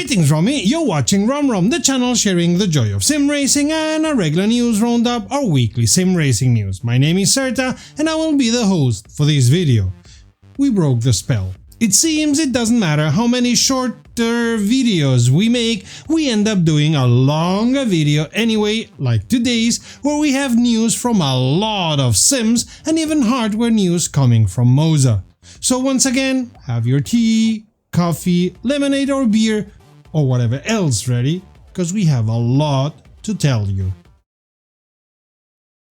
Greetings from me, you're watching RomWrom, the channel sharing the joy of sim racing and a regular news roundup, our weekly sim racing news. My name is Serta and I will be the host for this video. We broke the spell. It seems it doesn't matter how many shorter videos we make, we end up doing a longer video anyway, like today's, where we have news from a lot of sims and even hardware news coming from MOZA. So once again, have your tea, coffee, lemonade or beer, or whatever else ready, because we have a lot to tell you.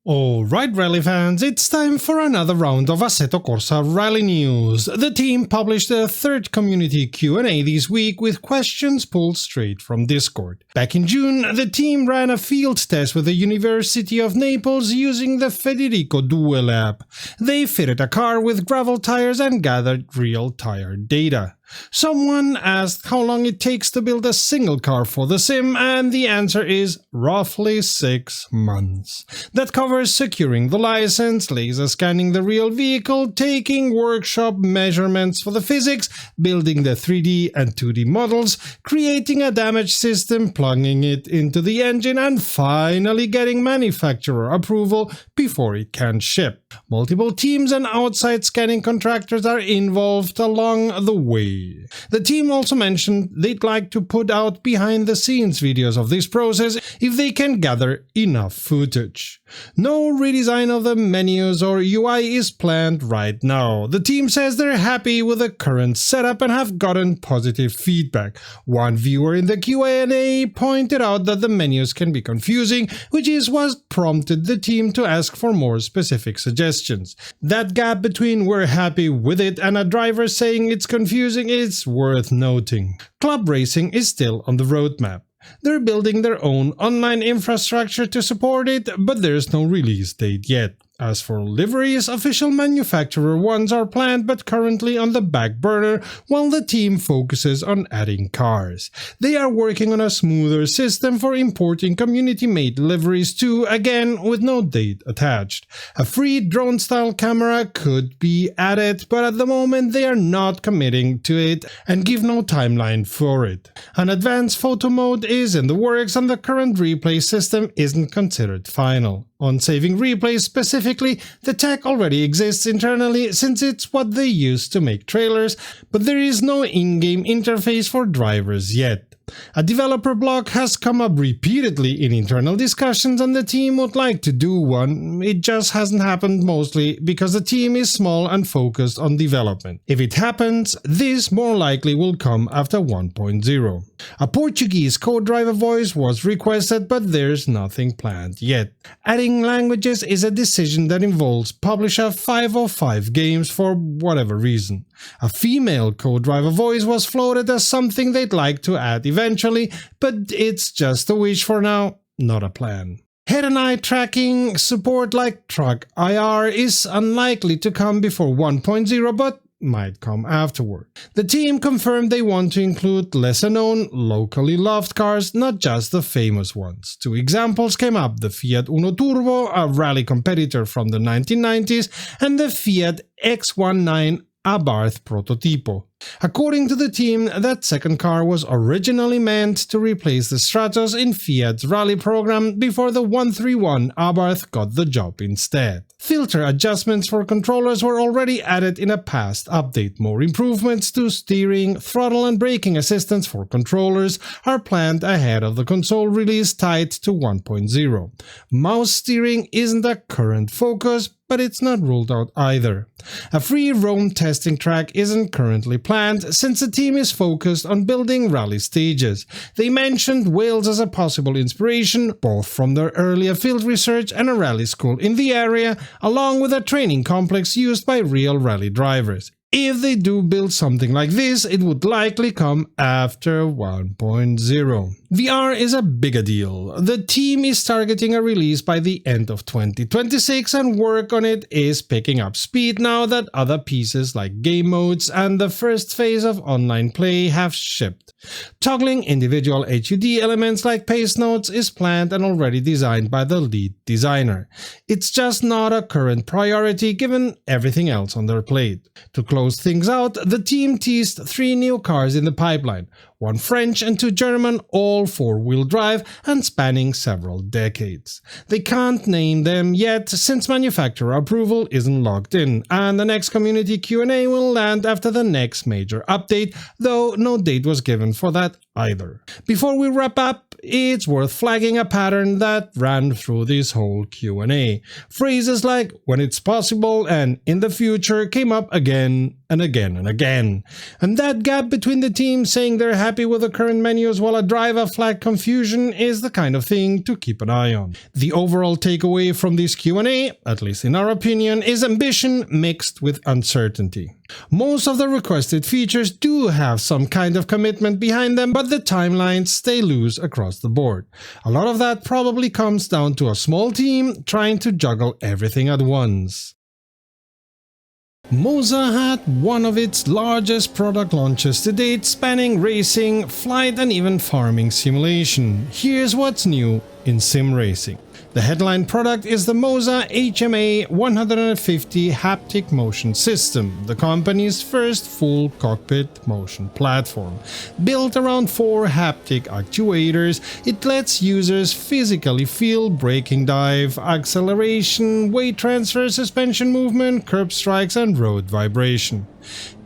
Alright rally fans, it's time for another round of Assetto Corsa rally news. The team published a third community Q&A this week with questions pulled straight from Discord. Back in June, the team ran a field test with the University of Naples using the Federico II lab. They fitted a car with gravel tires and gathered real tire data. Someone asked how long it takes to build a single car for the sim, and the answer is roughly 6 months. That covers securing the license, laser scanning the real vehicle, taking workshop measurements for the physics, building the 3D and 2D models, creating a damage system, plugging it into the engine, and finally getting manufacturer approval before it can ship. Multiple teams and outside scanning contractors are involved along the way. The team also mentioned they'd like to put out behind-the-scenes videos of this process if they can gather enough footage. No redesign of the menus or UI is planned right now. The team says they're happy with the current setup and have gotten positive feedback. One viewer in the Q&A pointed out that the menus can be confusing, which is what prompted the team to ask for more specific suggestions. That gap between "we're happy with it" and a driver saying it's confusing is worth noting. Club racing is still on the roadmap. They're building their own online infrastructure to support it, but there's no release date yet. As for liveries, official manufacturer ones are planned but currently on the back burner while the team focuses on adding cars. They are working on a smoother system for importing community-made liveries too, again with no date attached. A free drone-style camera could be added, but at the moment they are not committing to it and give no timeline for it. An advanced photo mode is in the works and the current replay system isn't considered final. On saving replays specifically, the tech already exists internally since it's what they use to make trailers, but there is no in-game interface for drivers yet. A developer block has come up repeatedly in internal discussions and the team would like to do one. It just hasn't happened, mostly because the team is small and focused on development. If it happens, this more likely will come after 1.0. A Portuguese co-driver voice was requested, but there's nothing planned yet. Adding languages is a decision that involves publisher 505 games for whatever reason. A female co-driver voice was floated as something they'd like to add eventually, but it's just a wish for now, not a plan. Head and eye tracking support like Truck IR is unlikely to come before 1.0, but might come afterward. The team confirmed they want to include lesser known, locally loved cars, not just the famous ones. Two examples came up: the Fiat Uno Turbo, a rally competitor from the 1990s, and the Fiat X19 Abarth Prototipo. According to the team, that second car was originally meant to replace the Stratos in Fiat's rally program before the 131 Abarth got the job instead. Filter adjustments for controllers were already added in a past update. More improvements to steering, throttle and braking assistance for controllers are planned ahead of the console release tied to 1.0. Mouse steering isn't a current focus, but it's not ruled out either. A free roam testing track isn't currently planned since the team is focused on building rally stages. They mentioned Wales as a possible inspiration, both from their earlier field research and a rally school in the area, along with a training complex used by real rally drivers. If they do build something like this, it would likely come after 1.0. VR is a bigger deal. The team is targeting a release by the end of 2026 and work on it is picking up speed now that other pieces like game modes and the first phase of online play have shipped. Toggling individual HUD elements like paste nodes is planned and already designed by the lead designer. It's just not a current priority given everything else on their plate. To close things out, the team teased 3 new cars in the pipeline, 1 French and 2 German, all 4-wheel drive and spanning several decades. They can't name them yet since manufacturer approval isn't locked in, and the next community Q&A will land after the next major update, though no date was given for that either. Before we wrap up, it's worth flagging a pattern that ran through this whole Q&A. Phrases like "when it's possible" and "in the future" came up again and again and again. And that gap between the team saying they're happy with the current menus while a driver flagged confusion is the kind of thing to keep an eye on. The overall takeaway from this Q&A, at least in our opinion, is ambition mixed with uncertainty. Most of the requested features do have some kind of commitment behind them, but the timelines stay loose across the board. A lot of that probably comes down to a small team trying to juggle everything at once. MOZA had one of its largest product launches to date, spanning racing, flight and even farming simulation. Here's what's new in sim racing. The headline product is the MOZA HMA 150 haptic motion system, the company's first full cockpit motion platform. Built around 4 haptic actuators, it lets users physically feel braking dive, acceleration, weight transfer, suspension movement, curb strikes and road vibration.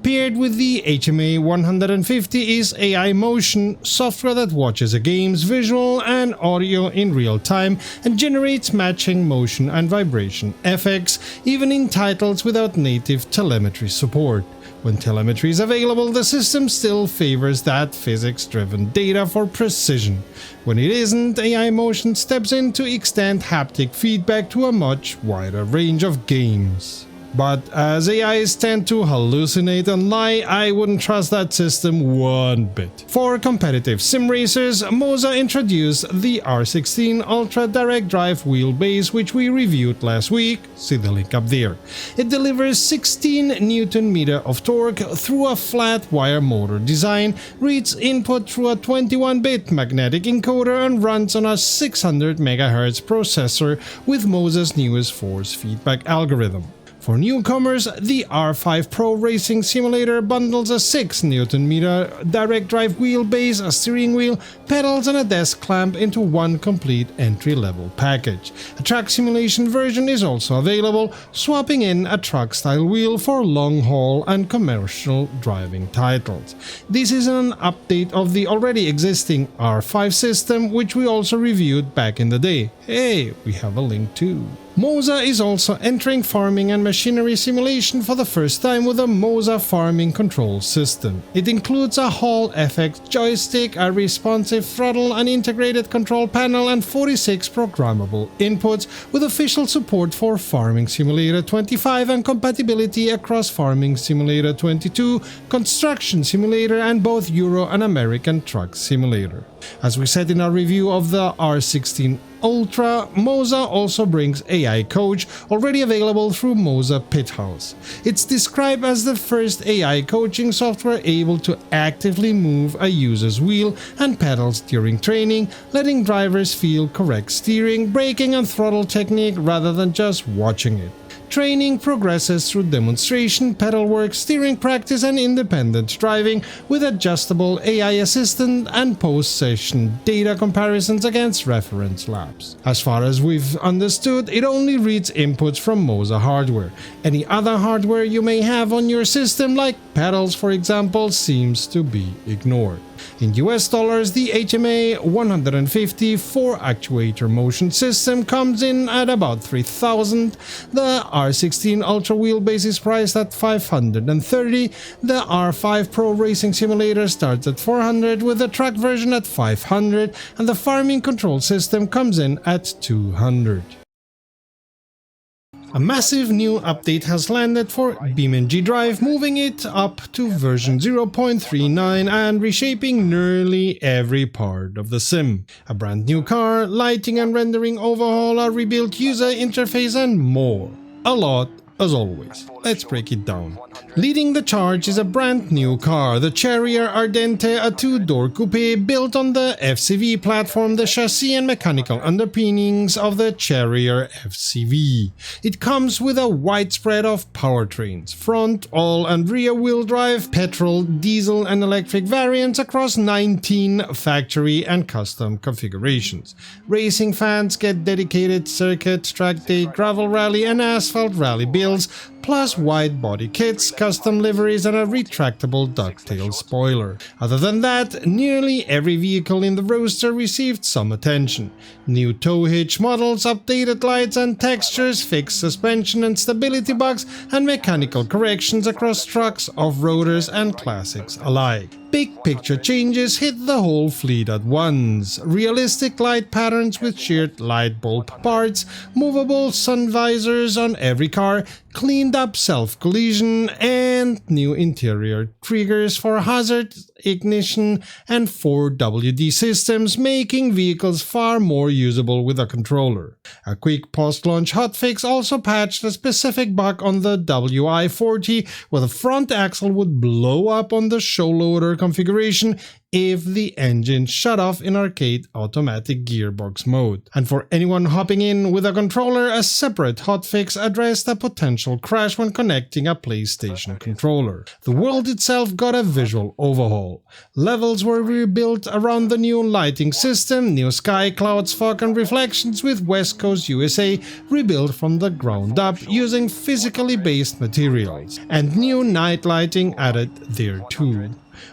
Paired with the HMA 150 is AI Motion, software that watches a game's visual and audio in real time and generates matching motion and vibration effects, even in titles without native telemetry support. When telemetry is available, the system still favors that physics-driven data for precision. When it isn't, AI Motion steps in to extend haptic feedback to a much wider range of games. But as AIs tend to hallucinate and lie, I wouldn't trust that system one bit. For competitive sim racers, MOZA introduced the R16 Ultra Direct Drive wheelbase, which we reviewed last week, see the link up there. It delivers 16 Nm of torque through a flat wire motor design, reads input through a 21-bit magnetic encoder and runs on a 600 MHz processor with MOZA's newest force feedback algorithm. For newcomers, the R5 Pro Racing Simulator bundles a 6 Nm direct drive wheelbase, a steering wheel, pedals and a desk clamp into one complete entry-level package. A track simulation version is also available, swapping in a truck-style wheel for long-haul and commercial driving titles. This is an update of the already existing R5 system, which we also reviewed back in the day. Hey, we have a link too. MOZA is also entering farming and machinery simulation for the first time with a MOZA farming control system. It includes a Hall FX joystick, a responsive throttle, an integrated control panel and 46 programmable inputs, with official support for Farming Simulator 25 and compatibility across Farming Simulator 22, Construction Simulator and both Euro and American Truck Simulator. As we said in our review of the R16 Ultra, MOZA also brings AI Coach, already available through MOZA Pithouse. It's described as the first AI coaching software able to actively move a user's wheel and pedals during training, letting drivers feel correct steering, braking and throttle technique rather than just watching it. Training progresses through demonstration, pedal work, steering practice and independent driving with adjustable AI assistant and post-session data comparisons against reference laps. As far as we've understood, it only reads inputs from MOZA hardware. Any other hardware you may have on your system, like pedals for example, seems to be ignored. In US dollars, the HMA 150 4-actuator motion system comes in at about $3,000, the R16 Ultra wheelbase is priced at $530, the R5 Pro Racing Simulator starts at $400 with the track version at $500, and the farming control system comes in at $200. A massive new update has landed for BeamNG Drive, moving it up to version 0.39 and reshaping nearly every part of the sim. A brand new car, lighting and rendering overhaul, a rebuilt user interface and more. A lot, as always. Let's break it down. Leading the charge is a brand new car, the Charrier Ardente, a two-door coupe built on the FCV platform, the chassis and mechanical underpinnings of the Charrier FCV. It comes with a wide spread of powertrains, front, all and rear wheel drive, petrol, diesel and electric variants across 19 factory and custom configurations. Racing fans get dedicated circuit, track day, gravel rally and asphalt rally builds, plus wide body kits, custom liveries and a retractable ducktail spoiler. Other than that, nearly every vehicle in the roster received some attention. New tow hitch models, updated lights and textures, fixed suspension and stability bugs, and mechanical corrections across trucks, off-roaders and classics alike. Big picture changes hit the whole fleet at once. Realistic light patterns with sheared light bulb parts, movable sun visors on every car, cleaned up self-collision, and new interior triggers for hazard, ignition, and 4WD systems, making vehicles far more usable with a controller. A quick post-launch hotfix also patched a specific bug on the WI-40 where the front axle would blow up on the show loader configuration if the engine shut off in arcade automatic gearbox mode. And for anyone hopping in with a controller, a separate hotfix addressed a potential crash when connecting a PlayStation controller. The world itself got a visual overhaul. Levels were rebuilt around the new lighting system, new sky, clouds, fog and reflections with West Coast USA rebuilt from the ground up using physically based materials, and new night lighting added there too.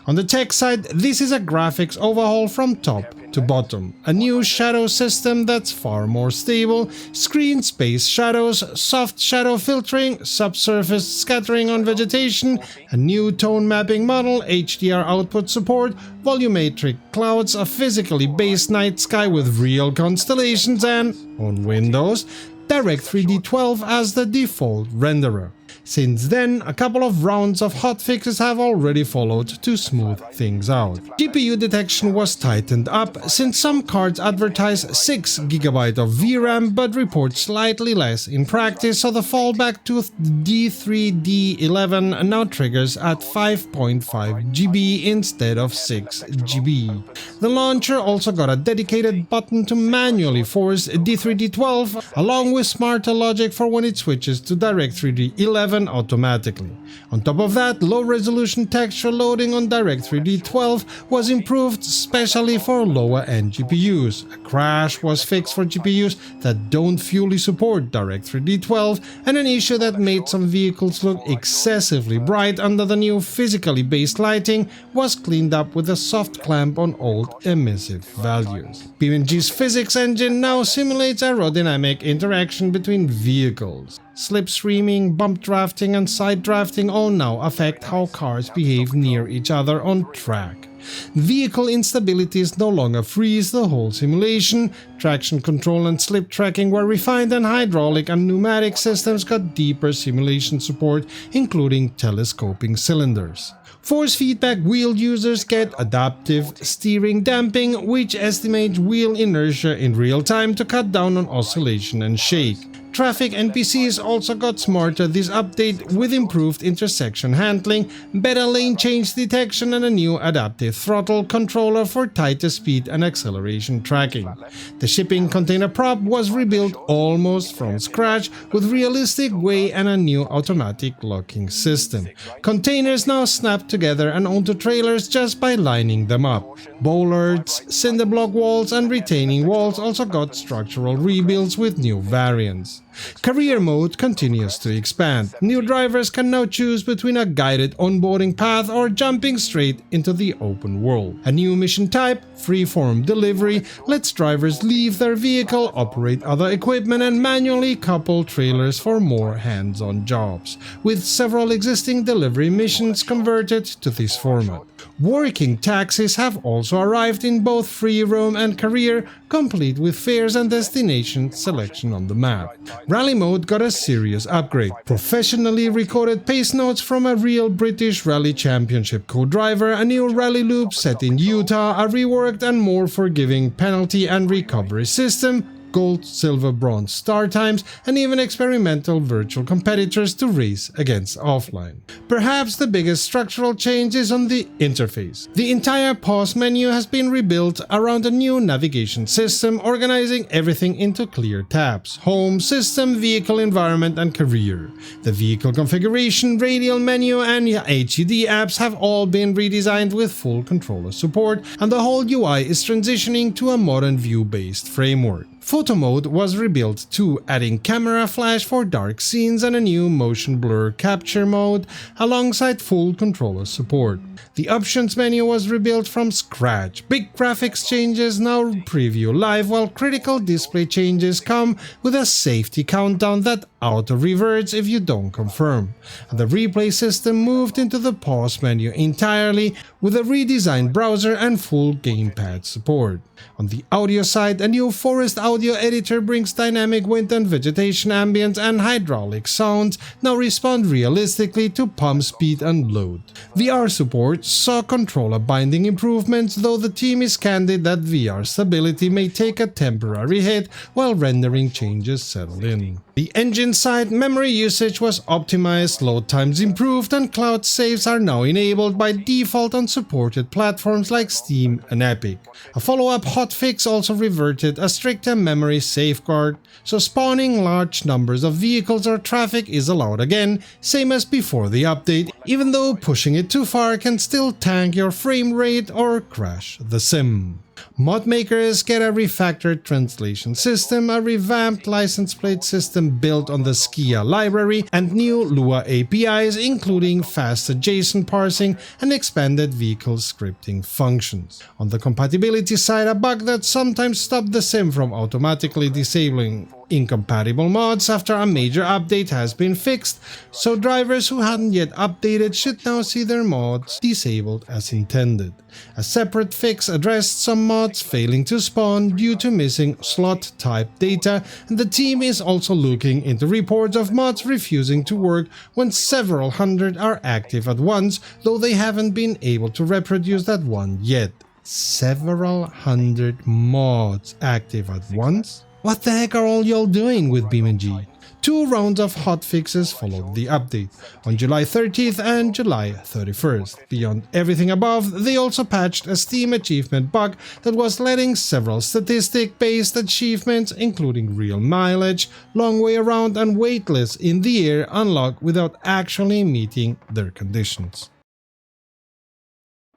On the tech side, this is a graphics overhaul from top to bottom. A new shadow system that's far more stable, screen space shadows, soft shadow filtering, subsurface scattering on vegetation, a new tone mapping model, HDR output support, volumetric clouds, a physically based night sky with real constellations, and, on Windows, Direct3D 12 as the default renderer. Since then, a couple of rounds of hotfixes have already followed to smooth things out. GPU detection was tightened up, since some cards advertise 6GB of VRAM but report slightly less in practice, so the fallback to D3D11 now triggers at 5.5GB instead of 6GB. The launcher also got a dedicated button to manually force D3D12, along with smarter logic for when it switches to Direct3D 11 automatically. On top of that, low-resolution texture loading on Direct3D 12 was improved especially for lower-end GPUs. A crash was fixed for GPUs that don't fully support Direct3D 12, and an issue that made some vehicles look excessively bright under the new physically based lighting was cleaned up with a soft clamp on old emissive values. BeamNG's physics engine now simulates aerodynamic interaction between vehicles. Slipstreaming, bump drafting and side drafting all now affect how cars behave near each other on track. Vehicle instabilities no longer freeze the whole simulation, traction control and slip tracking were refined, and hydraulic and pneumatic systems got deeper simulation support, including telescoping cylinders. Force feedback wheel users get adaptive steering damping, which estimates wheel inertia in real time to cut down on oscillation and shake. Traffic NPCs also got smarter this update with improved intersection handling, better lane change detection and a new adaptive throttle controller for tighter speed and acceleration tracking. The shipping container prop was rebuilt almost from scratch with realistic weigh and a new automatic locking system. Containers now snap together and onto trailers just by lining them up. Bollards, cinder block walls and retaining walls also got structural rebuilds with new variants. Career mode continues to expand. New drivers can now choose between a guided onboarding path or jumping straight into the open world. A new mission type, freeform delivery, lets drivers leave their vehicle, operate other equipment and manually couple trailers for more hands-on jobs, with several existing delivery missions converted to this format. Working taxis have also arrived in both Freeroam and Career, complete with fares and destination selection on the map. Rally mode got a serious upgrade. Professionally recorded pace notes from a real British Rally Championship co-driver, a new rally loop set in Utah, a reworked and more forgiving penalty and recovery system, gold, silver, bronze star times, and even experimental virtual competitors to race against offline. Perhaps the biggest structural change is on the interface. The entire pause menu has been rebuilt around a new navigation system, organizing everything into clear tabs: home, system, vehicle, environment, and career. The vehicle configuration, radial menu, and HUD apps have all been redesigned with full controller support, and the whole UI is transitioning to a modern view-based framework. Photo mode was rebuilt too, adding camera flash for dark scenes and a new motion blur capture mode alongside full controller support. The options menu was rebuilt from scratch. Big graphics changes now preview live, while critical display changes come with a safety countdown that auto-reverts if you don't confirm. And the replay system moved into the pause menu entirely with a redesigned browser and full gamepad support. On the audio side, a new forest audio editor brings dynamic wind and vegetation ambience, and hydraulic sounds now respond realistically to pump speed and load. VR support saw controller binding improvements, though the team is candid that VR stability may take a temporary hit while rendering changes settle in. The engine side, memory usage was optimized, load times improved, and cloud saves are now enabled by default on supported platforms like Steam and Epic. A follow-up hotfix also reverted a stricter memory safeguard, so spawning large numbers of vehicles or traffic is allowed again, same as before the update, even though pushing it too far can still tank your frame rate or crash the sim. Mod makers get a refactored translation system, a revamped license plate system built on the Skia library, and new Lua APIs including faster JSON parsing and expanded vehicle scripting functions. On the compatibility side, a bug that sometimes stopped the sim from automatically disabling incompatible mods after a major update has been fixed, so drivers who hadn't yet updated should now see their mods disabled as intended. A separate fix addressed some mods failing to spawn due to missing slot type data, and the team is also looking into reports of mods refusing to work when several hundred are active at once, though they haven't been able to reproduce that one yet. Several hundred mods active at once? What the heck are all y'all doing with BeamNG? 2 rounds of hotfixes followed the update, on July 30th and July 31st. Beyond everything above, they also patched a Steam achievement bug that was letting several statistic-based achievements, including real mileage, long way around, and weightless in the air, unlock without actually meeting their conditions.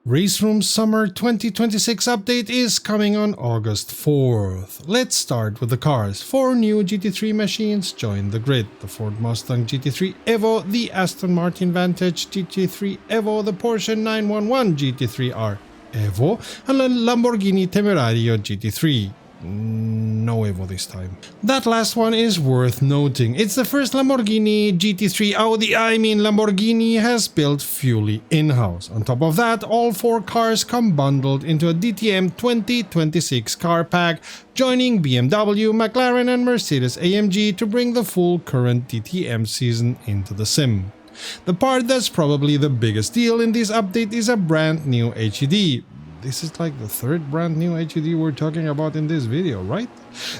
RaceRoom's Summer 2026 update is coming on August 4th. Let's start with the cars. 4 new GT3 machines join the grid: the Ford Mustang GT3 Evo, the Aston Martin Vantage GT3 Evo, the Porsche 911 GT3R Evo, and the Lamborghini Temerario GT3. No Evo this time. That last one is worth noting. It's the first Lamborghini GT3 Lamborghini has built fully in-house. On top of that, all 4 cars come bundled into a DTM 2026 car pack, joining BMW, McLaren, and Mercedes-AMG to bring the full current DTM season into the sim. The part that's probably the biggest deal in this update is a brand new HUD. This is like the 3rd brand new HUD we're talking about in this video, right?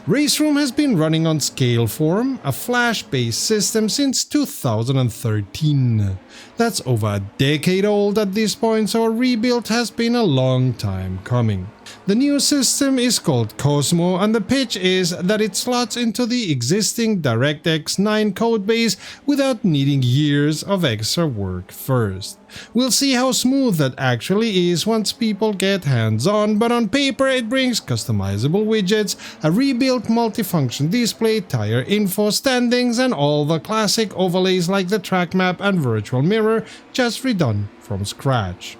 RaceRoom has been running on Scaleform, a Flash-based system, since 2013. That's over a decade old at this point, so a rebuild has been a long time coming. The new system is called Cosmo, and the pitch is that it slots into the existing DirectX 9 codebase without needing years of extra work first. We'll see how smooth that actually is once people get hands-on, but on paper it brings customizable widgets, a rebuilt multifunction display, tire info, standings, and all the classic overlays like the track map and virtual mirror, just redone from scratch.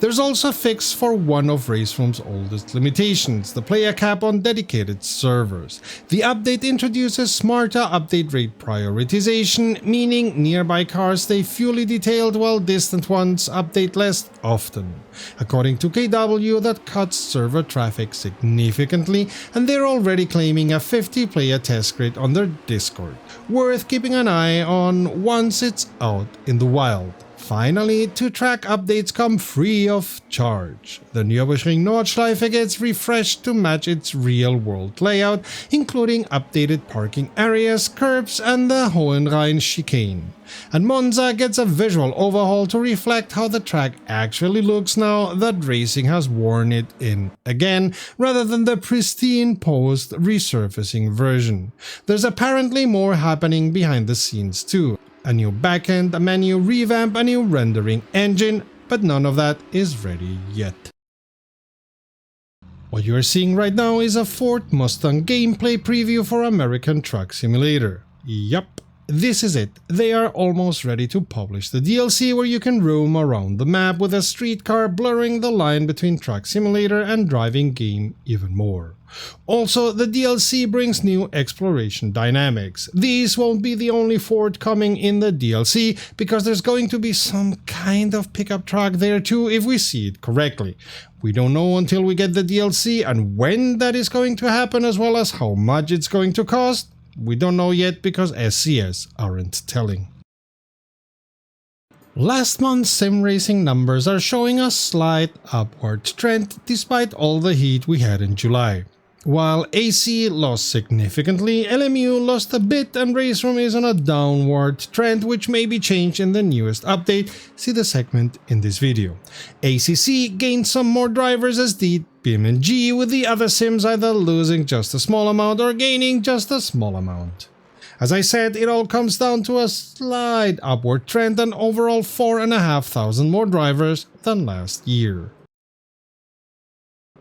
There's also a fix for one of RaceRoom's oldest limitations, the player cap on dedicated servers. The update introduces smarter update rate prioritization, meaning nearby cars stay fully detailed while distant ones update less often. According to KW, that cuts server traffic significantly, and they're already claiming a 50-player test grid on their Discord. Worth keeping an eye on once it's out in the wild. finally, 2-track updates come free of charge. The Nürburgring Nordschleife gets refreshed to match its real-world layout, including updated parking areas, curbs, and the Hohenrhein chicane. And Monza gets a visual overhaul to reflect how the track actually looks now that racing has worn it in again, rather than the pristine post-resurfacing version. There's apparently more happening behind the scenes too. A new backend, a menu revamp, a new rendering engine, but none of that is ready yet. What you are seeing right now is a Ford Mustang gameplay preview for American Truck Simulator. Yup, this is it. They are almost ready to publish the DLC where you can roam around the map with a streetcar, blurring the line between Truck Simulator and driving game even more. Also, the DLC brings new exploration dynamics. These won't be the only Ford coming in the DLC, because there's going to be some kind of pickup truck there too if we see it correctly. We don't know until we get the DLC, and when that is going to happen, as well as how much it's going to cost. We don't know yet because SCS aren't telling. Last month's sim racing numbers are showing a slight upward trend despite all the heat we had in July. While AC lost significantly, LMU lost a bit, and RaceRoom is on a downward trend, which may be changed in the newest update. See the segment in this video. ACC gained some more drivers, as did BeamNG, with the other sims either losing just a small amount or gaining just a small amount. As I said, it all comes down to a slight upward trend and overall 4,500 more drivers than last year.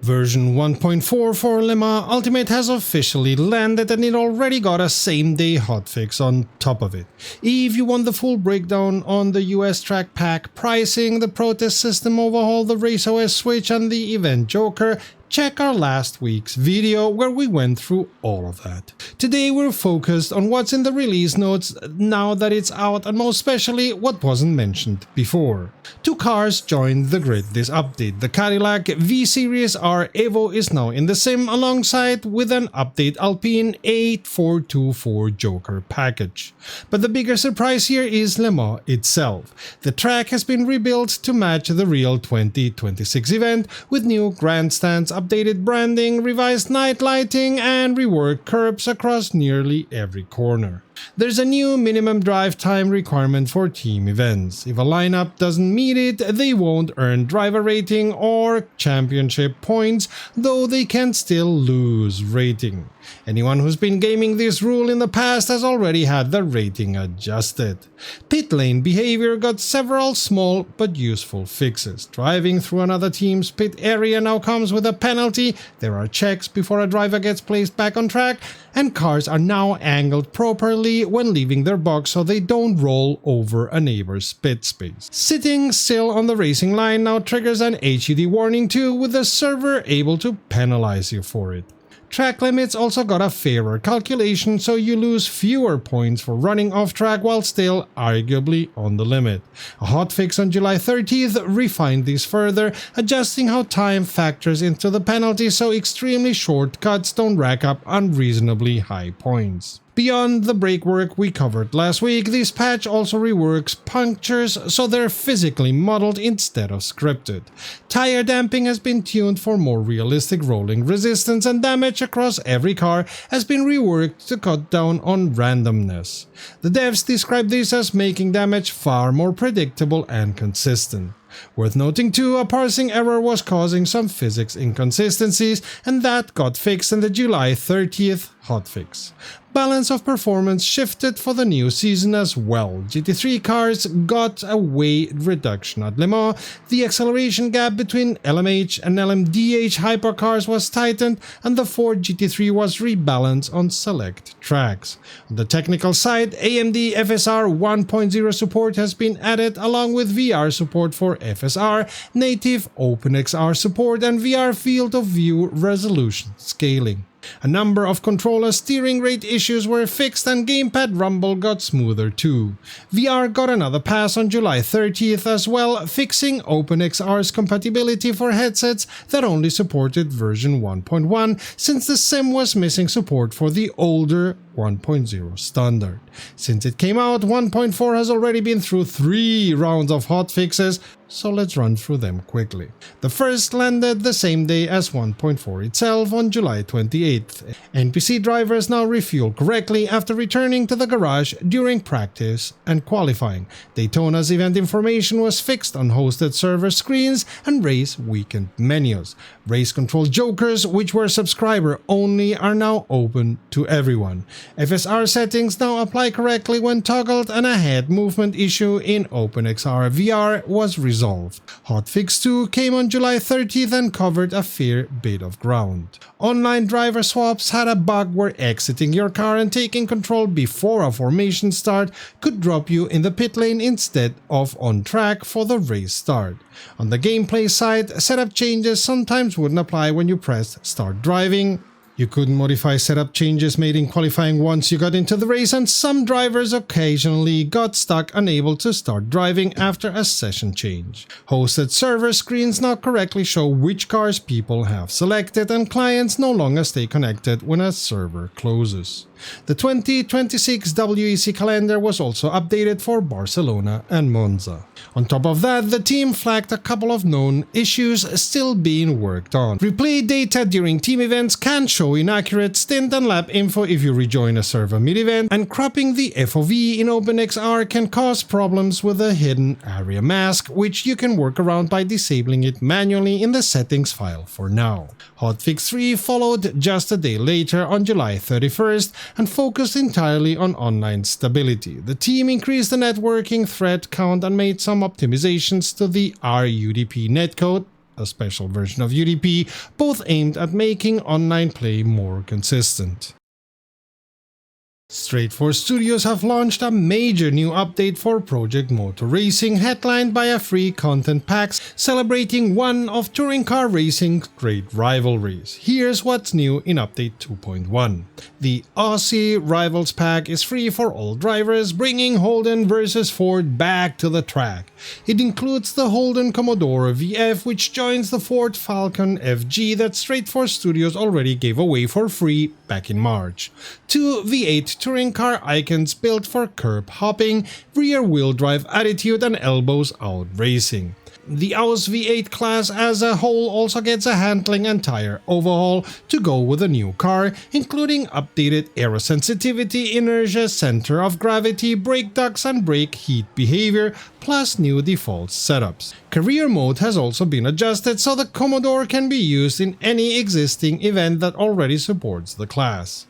Version 1.4 for Le Mans Ultimate has officially landed, and it already got a same-day hotfix on top of it. If you want the full breakdown on the US track pack pricing, the protest system overhaul, the RaceOS switch, and the event joker, check our last week's video where we went through all of that. Today we're focused on what's in the release notes now that it's out, and most especially what wasn't mentioned before. 2 cars joined the grid this update. The Cadillac V-Series R Evo is now in the sim, alongside with an update Alpine 8424 Joker package. But the bigger surprise here is Le Mans itself. The track has been rebuilt to match the real 2026 event, with new grandstands, updated branding, revised night lighting, and reworked curbs across nearly every corner. There's a new minimum drive time requirement for team events. If a lineup doesn't meet it, they won't earn driver rating or championship points, though they can still lose rating. Anyone who's been gaming this rule in the past has already had the rating adjusted. Pit lane behavior got several small but useful fixes. Driving through another team's pit area now comes with a penalty, there are checks before a driver gets placed back on track, and cars are now angled properly when leaving their box so they don't roll over a neighbor's pit space. Sitting still on the racing line now triggers an HUD warning too, with the server able to penalize you for it. Track limits also got a fairer calculation, so you lose fewer points for running off track while still arguably on the limit. A hotfix on July 30th refined this further, adjusting how time factors into the penalty so extremely short cuts don't rack up unreasonably high points. Beyond the brake work we covered last week, this patch also reworks punctures so they're physically modeled instead of scripted. Tire damping has been tuned for more realistic rolling resistance, and damage across every car has been reworked to cut down on randomness. The devs describe this as making damage far more predictable and consistent. Worth noting too, a parsing error was causing some physics inconsistencies, and that got fixed in the July 30th hotfix. Balance of performance shifted for the new season as well. GT3 cars got a weight reduction at Le Mans, the acceleration gap between LMH and LMDH hypercars was tightened, and the Ford GT3 was rebalanced on select tracks. On the technical side, AMD FSR 1.0 support has been added, along with VR support for FSR, native OpenXR support, and VR field of view resolution scaling. A number of controller steering rate issues were fixed and gamepad rumble got smoother too. VR got another pass on July 30th as well, fixing OpenXR's compatibility for headsets that only supported version 1.1 since the sim was missing support for the older 1.0 standard. Since it came out, 1.4 has already been through 3 rounds of hotfixes, so let's run through them quickly. The first landed the same day as 1.4 itself on July 28th. NPC drivers now refuel correctly after returning to the garage during practice and qualifying. Daytona's event information was fixed on hosted server screens and race weekend menus. Race control jokers, which were subscriber only, are now open to everyone. FSR settings now apply correctly when toggled, and a head movement issue in OpenXR VR was resolved. Hotfix 2 came on July 30th and covered a fair bit of ground. Online driver swaps had a bug where exiting your car and taking control before a formation start could drop you in the pit lane instead of on track for the race start. On the gameplay side, setup changes sometimes wouldn't apply when you pressed start driving. You couldn't modify setup changes made in qualifying once you got into the race, and some drivers occasionally got stuck unable to start driving after a session change. Hosted server screens now correctly show which cars people have selected, and clients no longer stay connected when a server closes. The 2026 WEC calendar was also updated for Barcelona and Monza. On top of that, the team flagged a couple of known issues still being worked on. Replay data during team events can show inaccurate stint and lap info if you rejoin a server mid-event, and cropping the FOV in OpenXR can cause problems with the hidden area mask, which you can work around by disabling it manually in the settings file for now. Hotfix 3 followed just a day later on July 31st and focused entirely on online stability. The team increased the networking thread count and made some optimizations to the RUDP netcode, a special version of UDP, both aimed at making online play more consistent. Straight4 Studios have launched a major new update for Project Motor Racing, headlined by a free content pack celebrating one of touring car racing's great rivalries. Here's what's new in Update 2.1. The Aussie Rivals pack is free for all drivers, bringing Holden vs Ford back to the track. It includes the Holden Commodore VF, which joins the Ford Falcon FG that Straight4 Studios already gave away for free back in March. 2 V8 touring car icons built for curb hopping, rear-wheel drive attitude and elbows out racing. The Aus V8 class as a whole also gets a handling and tire overhaul to go with the new car, including updated aerosensitivity, inertia, center of gravity, brake ducts and brake heat behavior, plus new default setups. Career mode has also been adjusted so the Commodore can be used in any existing event that already supports the class.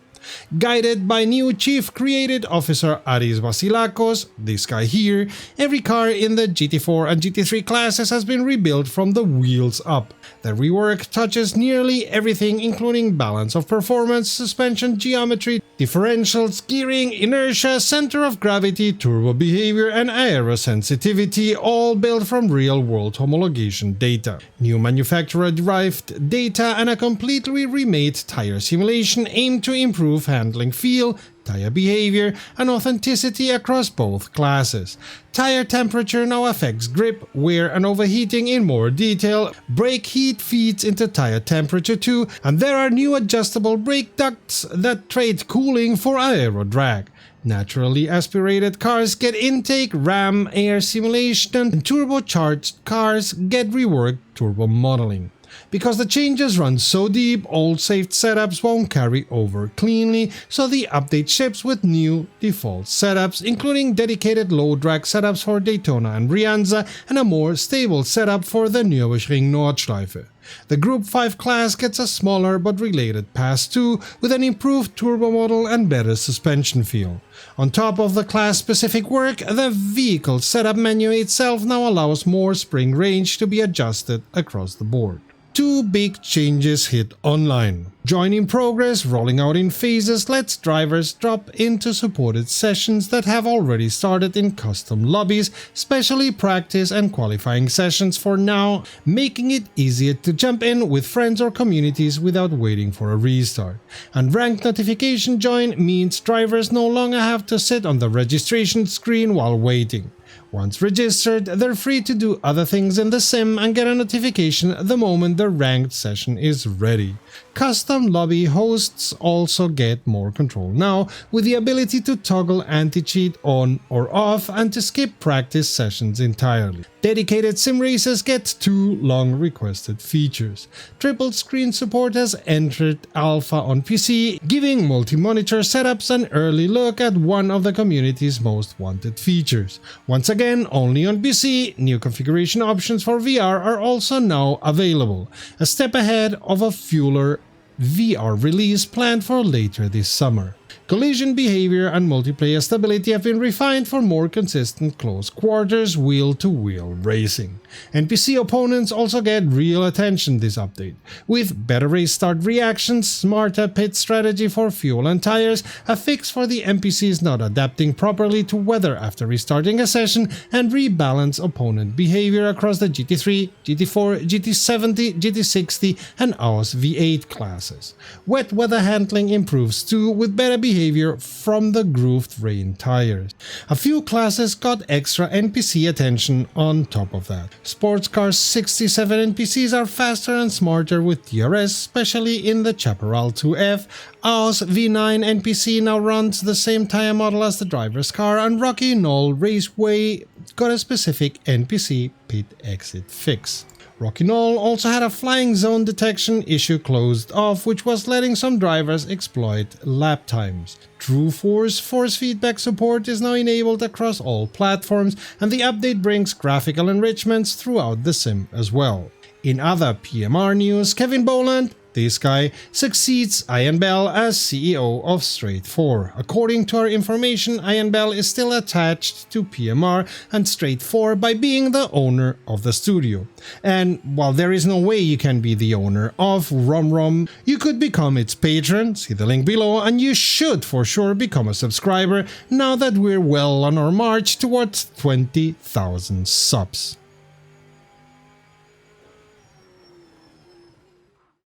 Guided by new Chief Creative Officer Aris Vasilakos, this guy here, every car in the GT4 and GT3 classes has been rebuilt from the wheels up. The rework touches nearly everything, including balance of performance, suspension geometry, differentials, gearing, inertia, center of gravity, turbo behavior and aerosensitivity, all built from real-world homologation data. New manufacturer-derived data and a completely remade tire simulation aim to improve handling feel, tire behavior, and authenticity across both classes. Tire temperature now affects grip, wear, and overheating in more detail. Brake heat feeds into tire temperature too, and there are new adjustable brake ducts that trade cooling for aero drag. Naturally aspirated cars get intake, ram air simulation, and turbocharged cars get reworked turbo modeling. Because the changes run so deep, old saved setups won't carry over cleanly, so the update ships with new default setups, including dedicated low drag setups for Daytona and Brianza and a more stable setup for the Nürburgring Nordschleife. The Group 5 class gets a smaller but related Pass 2 with an improved turbo model and better suspension feel. On top of the class-specific work, the vehicle setup menu itself now allows more spring range to be adjusted across the board. two big changes hit online. Join in progress, rolling out in phases, lets drivers drop into supported sessions that have already started in custom lobbies, specially practice and qualifying sessions for now, making it easier to jump in with friends or communities without waiting for a restart. And ranked notification join means drivers no longer have to sit on the registration screen while waiting. Once registered, they're free to do other things in the sim and get a notification the moment the ranked session is ready. Custom lobby hosts also get more control now, with the ability to toggle anti-cheat on or off and to skip practice sessions entirely. Dedicated sim races get two long requested features. Triple screen support has entered alpha on PC, giving multi-monitor setups an early look at one of the community's most wanted features. Once again, only on PC, new configuration options for VR are also now available, a step ahead of a fuller VR release planned for later this summer. Collision behavior and multiplayer stability have been refined for more consistent close quarters wheel-to-wheel racing. NPC opponents also get real attention this update, with better race start reactions, smarter pit strategy for fuel and tires, a fix for the NPCs not adapting properly to weather after restarting a session, and rebalance opponent behavior across the GT3, GT4, GT70, GT60 and AOS V8 classes. Wet weather handling improves too, with better behavior from the grooved rain tires. A few classes got extra NPC attention on top of that. Sports Cars 67 NPCs are faster and smarter with DRS, especially in the Chaparral 2F. AOS V9 NPC now runs the same tire model as the driver's car, and Rocky Knoll Raceway got a specific NPC pit exit fix. Rocky Knoll also had a flying zone detection issue closed off, which was letting some drivers exploit lap times. True Force feedback support is now enabled across all platforms, and the update brings graphical enrichments throughout the sim as well. In other PMR news, Kevin Boland, this guy, succeeds Ian Bell as CEO of Straight 4. According to our information, Ian Bell is still attached to PMR and Straight 4 by being the owner of the studio. And while there is no way you can be the owner of RomWrom, you could become its patron, see the link below, and you should for sure become a subscriber now that we're well on our march towards 20,000 subs.